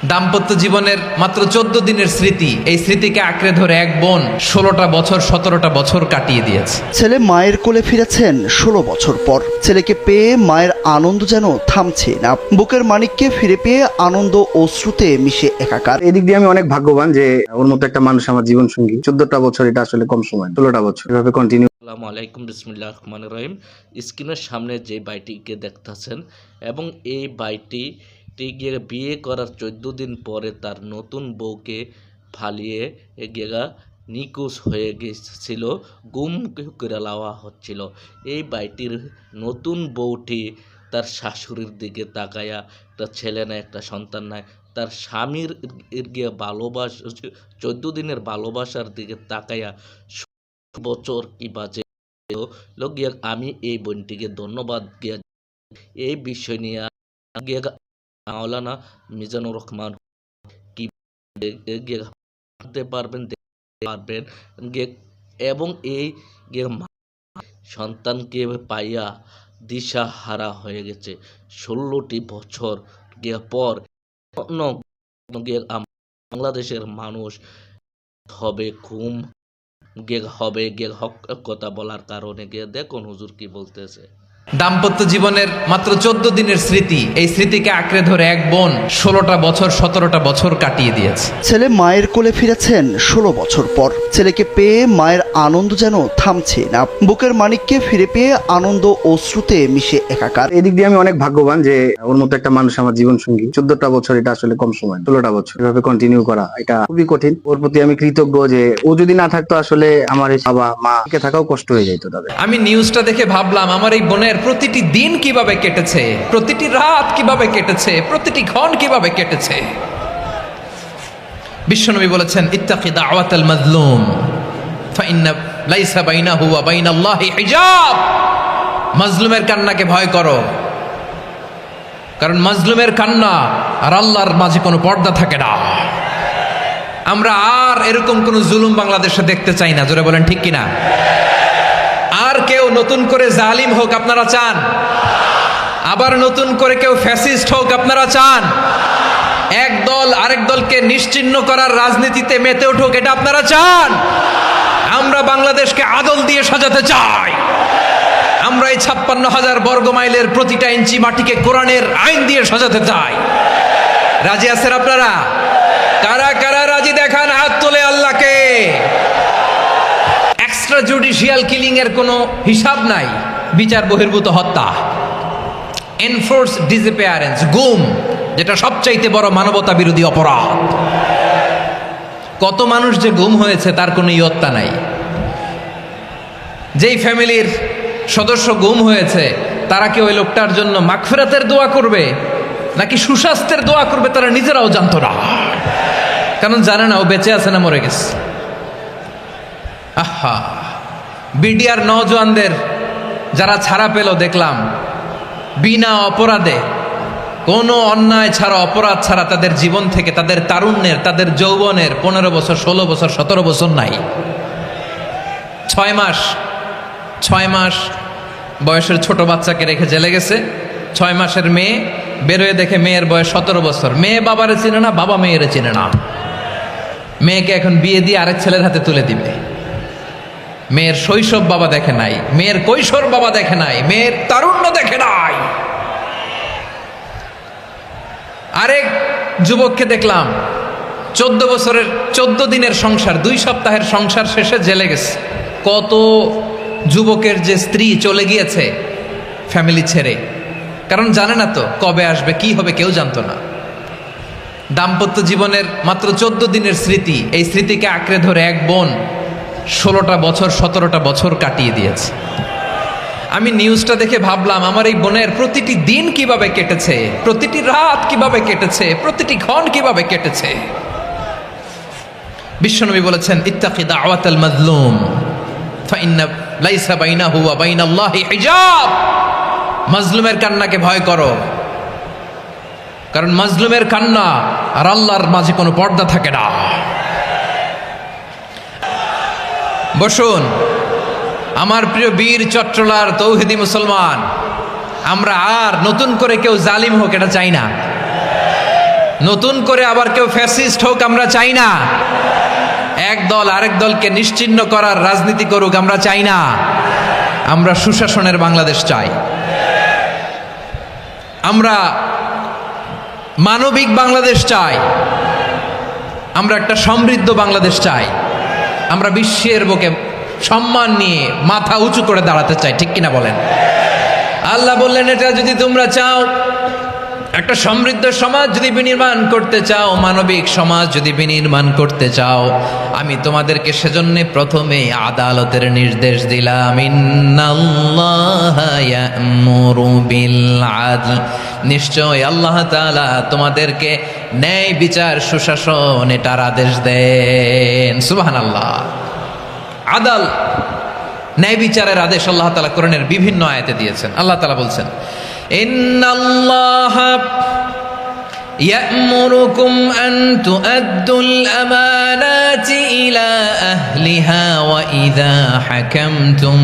দাম্পত্য জীবনের মাত্র 14 দিনের স্মৃতি, এই স্মৃতিকে আঁকড়ে ধরে এক বোন 16টা বছর 17টা বছর কাটিয়ে দিয়েছে। ছেলে মায়ের কোলে ফিরেছেন 16 বছর পর। ছেলেকে পেয়ে মায়ের আনন্দ যেন থামছে না। বুকের মানিককে ফিরে পেয়ে আনন্দ অশ্রুতে মিশে একাকার। এদিক দিয়ে আমি অনেক ভাগ্যবান যে ওর মতো একটা মানুষ আমার জীবন সঙ্গী। 14টা বছর এটা আসলে কম সময়, 16টা বছর এভাবে কন্টিনিউ। আসসালামু আলাইকুম, বিসমিল্লাহির রহমানির রহিম। স্ক্রিনের সামনে যে বাইটিকে দেখতেছেন এবং এই বাইটি গিয়ে বিয়ে করার 14 দিন পরে তার নতুন বউকে ফালিয়ে গিয়ে নিখোঁজ হয়ে গেছিল, গুম করে লাওয়া হচ্ছিল। এই বাইটির নতুন বউটি তার শাশুড়ির দিকে তাকায়া, একটা ছেলে না একটা সন্তান নাই, তার স্বামীর গিয়ে ভালোবাসা 14 দিনের ভালোবাসার দিকে তাকায়া বছর কি বাজে গিয়া আমি এই বোনটিকে ধন্যবাদ গিয়া এই বিষয় নিয়ে গিয়া মাওলানা মিজানুর রহমান কি পারবেন এবং এই সন্তানকে পাইয়া দিশা হারা হয়ে গেছে। 16টি বছর পর বাংলাদেশের মানুষ হবে ঘুম হবে হক কথা বলার কারণে দেখুন হুজুর কি বলতেছে। দাম্পত্য জীবনের মাত্র 14 দিনের স্মৃতি, এই স্মৃতিকে আঁকড়ে ধরে এক বোন 16টা বছর 17টা বছর কাটিয়ে দিয়েছে। ছেলে মায়ের কোলে ফিরেছেন 16 বছর পর। ছেলেকে পেয়ে মায়ের আনন্দ যেন থামছে না। বুকের মানিককে ফিরে পেয়ে আনন্দ অশ্রুতে মিশে একাকার। এদিক দিয়ে আমি অনেক ভাগ্যবান যে ওর মতো একটা মানুষ আমার জীবন সঙ্গী। 14টা বছর এটা আসলে কম সময়, 16টা বছর এভাবে কন্টিনিউ করা এটা খুবই কঠিন। ওর প্রতি আমি কৃতজ্ঞ যে ও যদি না থাকতো আসলে আমার এই বাবা মা কে থাকাও কষ্ট হয়ে যেত তাদের। আমি নিউজটা দেখে ভাবলাম আমার এই বোনের প্রতিটি দিন কিভাবে কেটেছে, প্রতিটি রাত কিভাবে কেটেছে, প্রতিটি ক্ষণ কিভাবে কেটেছে। বিশ্বনবী বলেছেন, ইত্তাকি দাওয়াতাল মাজলুম ফাইন্না লাইসা বাইনাহু ওয়া বাইনাল্লাহি হিজাব। মাজলুমের কান্নাকে ভয় করো, কারণ মাজলুমের কান্না আর আল্লাহর মাঝে কোনো পর্দা থাকে না। আমরা আর এরকম কোন জুলুম বাংলাদেশে দেখতে চাই না। জোরে বলেন ঠিক কিনা? আর কেউ নতুন করে জালিম হোক আপনারা চান? আবার নতুন করে কেউ ফ্যাসিস্ট হোক আপনারা চান? এক দল আরেক দলকে নিশ্চিহ্ন করার রাজনীতিতে মেতে উঠুক এটা আপনারা চান? আমরা বাংলাদেশকে আদল দিয়ে সাজাতে চাই। আমরা এই 56,000 বর্গ মাইলের প্রতিটা ইঞ্চি মাটিকে কোরআনের আইন দিয়ে সাজাতে চাই। রাজি আছেন আপনারা? কারা কারা রাজি দেখান হাত তুলে আল্লাহকে। এক্সট্রা জুডিশিয়াল কিলিং এর কোনো হিসাব নাই। বিচার বহির্ভূত হত্যা, এনফোর্স ডিসঅ্যাপিয়ারেন্স, গুম, যেটা সবচাইতে বড় মানবতা বিরোধী অপরাধ। কত মানুষ যে গুম হয়েছে তার কোনো ইয়ত্তা নাই। যেই ফ্যামিলির সদস্য গুম হয়েছে তারা কি ওই লোকটার জন্য মাগফিরাতের দোয়া করবে নাকি সুস্বাস্থ্যের দোয়া করবে তারা নিজেরাও জানতো না, কারণ জানে না ও বেঁচে আছে না মরে গেছে। আহা, বিডিআর নওজোয়ানদের যারা ছাড়া পেল দেখলাম বিনা অপরাধে, কোনো অন্যায় ছাড়া অপরাধ ছাড়া তাদের জীবন থেকে, তাদের তারুণ্যের, তাদের যৌবনের 15 বছর 16 বছর 17 বছর নাই। 6 মাস বয়সের ছোট বাচ্চাকে রেখে জেলে গেছে। 6 মাসের মেয়ে বেরোয় দেখে মেয়ের বয়স 17 বছর। মেয়ে বাবারে চিনে না, বাবা মেয়েরে চিনে না। মেয়েকে এখন বিয়ে দিয়ে আরেক ছেলের হাতে তুলে দিবে। মেয়ের শৈশব বাবা দেখে নাই, মেয়ের কৈশোর বাবা দেখে নাই, মেয়ের তারুণ্য দেখে নাই। আরেক যুবককে দেখলাম 14 বছরের 14 দিনের সংসার, 2 সপ্তাহের সংসার শেষে জেলে গেছে। কত যুবকের যে স্ত্রী চলে গিয়েছে ফ্যামিলি ছেড়ে, কারণ জানে না তো কবে আসবে, কি হবে কেউ জানতো না। দাম্পত্য জীবনের মাত্র 14 দিনের স্মৃতি, এই স্মৃতিকে আঁকড়ে ধরে এক বোন 16টা বছর 17টা বছর কাটিয়ে দিয়েছে। আমি নিউজটা দেখে ভাবলাম আমার এই বোনের প্রতিটি দিন কিভাবে কেটেছে, প্রতিটি রাত কিভাবে কেটেছে, প্রতিটি ক্ষণ কিভাবে কেটেছে। বিশ্বনবী বলেছেন, ইত্তাকি দাওয়াতাল মাজলুম ফাইন্না লাইসা বাইনাহু ওয়া বাইনাল্লাহি হিজাব। মাজলুমের কান্নাকে ভয় করো, কারণ মাজলুমের কান্না আর আল্লাহর মাঝে কোনো পর্দা থাকে না। বসুন, আমার প্রিয় বীর চট্টলার তৌহিদি মুসলমান, আমরা আর নতুন করে কেউ জালিম হোক এটা চাই না। নতুন করে আবার কেউ ফ্যাসিস্ট হোক আমরা চাই না। এক দল আরেক দলকে নিশ্চিহ্ন করার রাজনীতি করুক আমরা চাই না। আমরা সুশাসনের বাংলাদেশ চাই। আমরা মানবিক বাংলাদেশ চাই। আমরা একটা সমৃদ্ধ বাংলাদেশ চাই। আমরা বিশ্বের বুকে সম্মান নিয়ে মাথা উঁচু করে দাঁড়াতে চাই, ঠিক কিনা বলেন? আল্লাহ বললেন, এটা যদি তোমরা চাও, একটা সমৃদ্ধ সমাজ যদি বিনির্মাণ করতে চাও, মানবিক সমাজ যদি বিনির্মাণ করতে চাও, আমি তোমাদেরকে সেজন্য প্রথমে আদালতের নির্দেশ দিলাম। ইন্নাল্লাহা ইয়া'মুরু বিল আদল, নিশ্চয় আল্লাহ তাআলা তোমাদেরকে ন্যায় বিচার সুশাসন এটার আদেশ দেন। সুবহানাল্লাহ। আদাল, ন্যায় বিচারের আদেশ আল্লাহ তাআলা কোরআনের বিভিন্ন আয়াতে দিয়েছেন। আল্লাহ তাআলা বলছেন, ইন্নাল্লাহা ইয়া'মুরুকুম আন তুআদ্দুল আমানাতি ইলা আহলিহা ওয়া ইযা হাকামতুম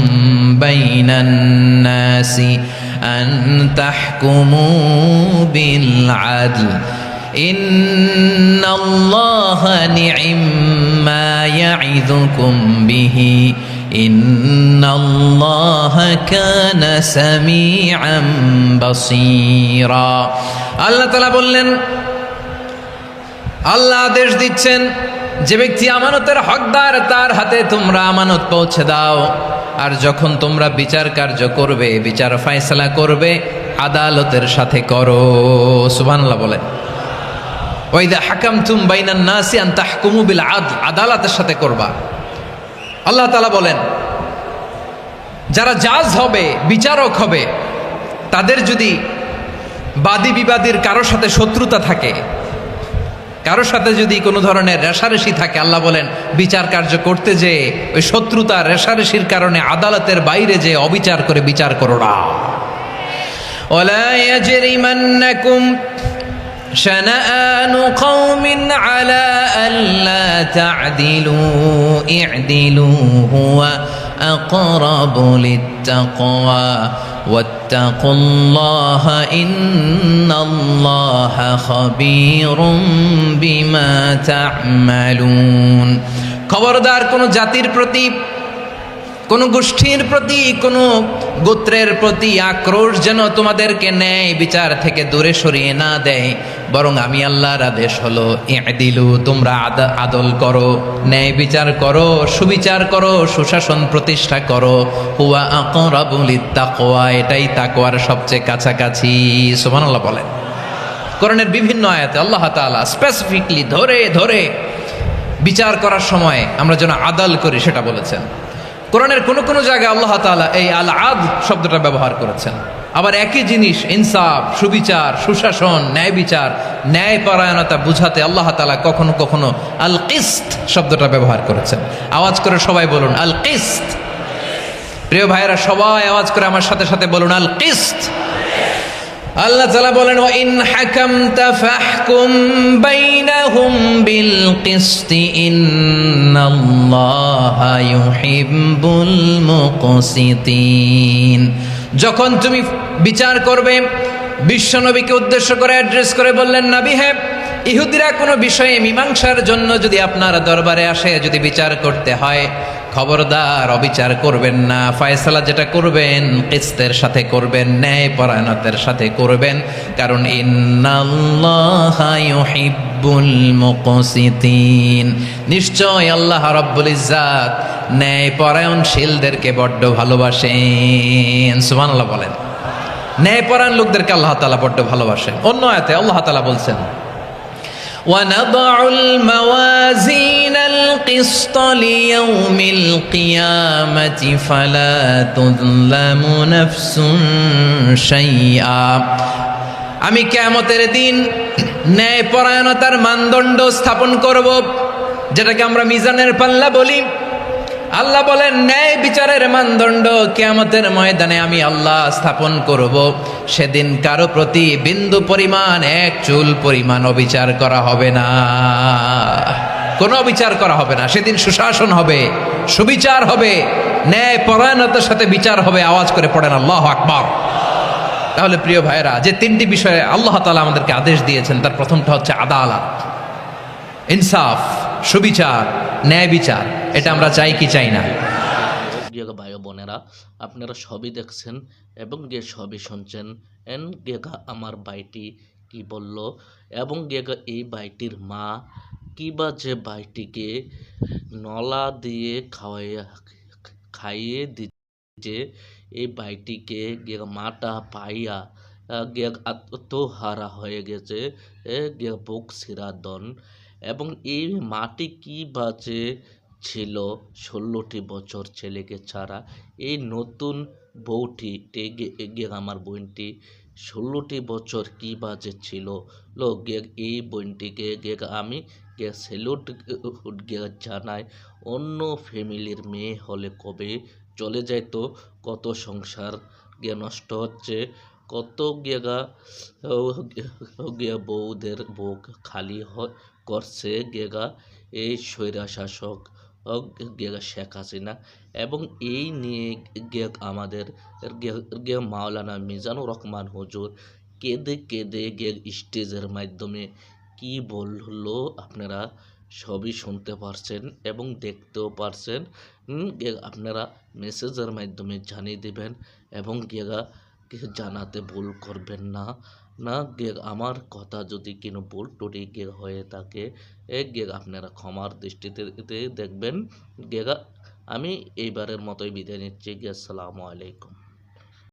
বাইনান নাসি আন তাহকুমু বিল আদল ইন্নাল্লাহা নি'ম্মা ইয়া'iযুকুম বিহি ইন্নাল্লাহা কানা সামিআম বাসীরা। আল্লাহ তাআলা বললেন, আল্লাহ আদেশ দিচ্ছেন, যে ব্যক্তি আমানতের হকদার তার হাতে তোমরা আমানত পৌঁছে দাও। আর যখন তোমরা বিচার কার্য করবে, বিচার ফয়সালা করবে, আদালতের সাথে করো। সুবহানাল্লাহ বলেন। ওয়া ইযা হাকামতুম বাইনান নাসি আন তাহকুমু বিল আদল, আদালতের সাথে করবা। আল্লাহ তাআলা বলেন, যারা জাজ হবে, বিচারক হবে, তাদের যদি বাদী বিবাদীর কারোর সাথে শত্রুতা থাকে, কারোর সাথে যদি কোনো ধরনের রেষারেষি থাকে, আল্লাহ বলেন বিচার কার্য করতে যে ওই শত্রুতা রেষারেষির কারণে আদালতের বাইরে যে অবিচার করে বিচার করো না। ওয়ালা ইয়াজরিমান্নাকুম শানাআনু কওমিন আলা আল্লা তা'দিলু ই'দিলু হুয়া আকরাবু লিত্তাকওয়া ওয়াত্তাকুল্লাহা ইন্নাল্লাহা খাবীরুম বিমা তা'মালুন। খবরদার কোন জাতির প্রতি, কোন গোষ্ঠীর প্রতি, কোন গোত্রের প্রতি আক্রোশ যেন তোমাদেরকে ন্যায় বিচার থেকে দূরে সরিয়ে না দেয়, বরং আমি আল্লাহর আদেশ হলো ই'দিলু, তোমরা আদল করো, ন্যায় বিচার করো, সুবিচার করো, সুশাসন প্রতিষ্ঠা করো। হুয়া আকরাবু লিত্তাকওয়া, এটাই তাকওয়ার সবচেয়ে কাছাকাছি। সুবহানাল্লাহ বলেন। কোরআনের বিভিন্ন আয়াতে আল্লাহ তাআলা স্পেসিফিকলি ধরে ধরে বিচার করার সময় আমরা যেন আদল করি সেটা বলেছেন। কোরআনের কোন কোন জায়গায় আল্লাহ তাআলা এই আল আদল শব্দটা ব্যবহার করেছেন। আবার একই জিনিস ইনসাফ, সুবিচার, সুশাসন, ন্যায় বিচার, ন্যায় পরায়ণতা বুঝাতে আল্লাহ তাআলা কখনো কখনো আল কিসত শব্দটা ব্যবহার করেছেন। আওয়াজ করে সবাই বলুন আল কিসত। প্রিয় ভাইরা, সবাই আওয়াজ করে আমার সাথে সাথে বলুন আল কিসত। আল্লাহ তাআলা বলেন, ওয়া ইন হাকামতা ফাহকুম বাইনাহুম বিল কিসতি ইন্নাল্লাহা ইউহিব্বুল মুকসিতিন। যখন তুমি বিচার করবে, বিশ্বনবীকে উদ্দেশ্য করে অ্যাড্রেস করে বললেন, নবী হে, ইহুদিরা কোনো বিষয়ে মীমাংসার জন্য যদি আপনার দরবারে আসে, যদি বিচার করতে হয়, খবরদার অবিচার করবেন না। ফয়সালা যেটা করবেন কিসতের সাথে করবেন, ন্যায় পরায়ণতার সাথে করবেন, কারণ ইন্নাল্লাহা ইউহিব্বুল মুকসিতিন, নিশ্চয় আল্লাহ রাব্বুল ইজ্জাত ন্যায় পরায়ণশীলদেরকে বড্ড ভালোবাসেন। সুবহানাল্লাহ বলেন। ন্যায় পরায়ণ লোকদেরকে আল্লাহ তাআলা বড্ড ভালোবাসেন। অন্য আয়াতে আল্লাহ তাআলা বলছেন, وَنَضَعُ الْمَوَازِينَ الْقِسْطَ لِيَوْمِ الْقِيَامَةِ فَلَا تُظْلَمُ نَفْسٌ شَيْئًا। আমি কিয়ামতের দিন ন্যায় পরায়ণতার মানদণ্ড স্থাপন করব, যেটাকে আমরা মিজানের পাল্লা বলি। আল্লাহ বলেন, ন্যায় বিচারের মানদণ্ড কিয়ামতের ময়দানে আমি আল্লাহ স্থাপন করব। সেদিন কারো প্রতি বিন্দু পরিমাণ, এক চুল পরিমাণ অবিচার করা হবে না, কোনো অবিচার করা হবে না। সেদিন সুশাসন হবে, সুবিচার হবে, ন্যায় পরায়ণতার সাথে বিচার হবে। আওয়াজ করে পড়েন আল্লাহু আকবার। তাহলে প্রিয় ভাইয়েরা, যে তিনটি বিষয়ে আল্লাহ তাআলা আমাদেরকে আদেশ দিয়েছেন, তার প্রথমটা হচ্ছে আদালত, ইনসাফ, সুবিচার, ন্যায় বিচার। এটা আমরা চাই কি চাই না? গিয়ে ভাই বোনেরা, আপনারা সবই দেখছেন এবং গিয়ে সবই শুনছেন। এন গেগা আমার ভাইটি কি বলল, এবং গেগা এই ভাইটির মা কিবা যে ভাইটিকে নলা দিয়ে খাইয়ে দিচ্ছে, এই ভাইটিকে গিয়ে মাটা পাইয়া গিয়ে আত্মহারা হয়ে গেছে, গিয়ে বুক সিরা দন। এবং এই মাটি কি বাজে ছিল 16টি বছর ছেলেকে ছাড়া। এই নতুন বউটি গিয়ে আমার বোনটি 16টি বছর কি বাজে ছিল লো গিয়ে এই বোনটিকে গিয়ে আমি গিয়ে স্যালুট গিয়ে জানাই। অন্য ফ্যামিলির মেয়ে হলে কবে চলে যাইতো, কত সংসার গিয়ে নষ্ট হচ্ছে, কত গিয়া বউদের বুক খালি করছে গেগা এই স্বৈরা শাসক গেগা শেখ হাসিনা। এবং এই নিয়ে আমাদের মাওলানা মিজানুর রহমান হুজুর কেঁদে কেঁদে স্টেজের মাধ্যমে কি বললো আপনারা সবই শুনতে পারছেন এবং দেখতেও পারছেন। আপনারা মেসেজের মাধ্যমে জানিয়ে দিবেন এবং জানাতে ভুল করবেন না। আমার কথা যদি কোনো ভুল টুটি হয়ে থাকে, আপনারা ক্ষমার দৃষ্টিতে দেখবেন। আমি এইবারের মতোই বিদায় নিচ্ছি। আসসালামু আলাইকুম।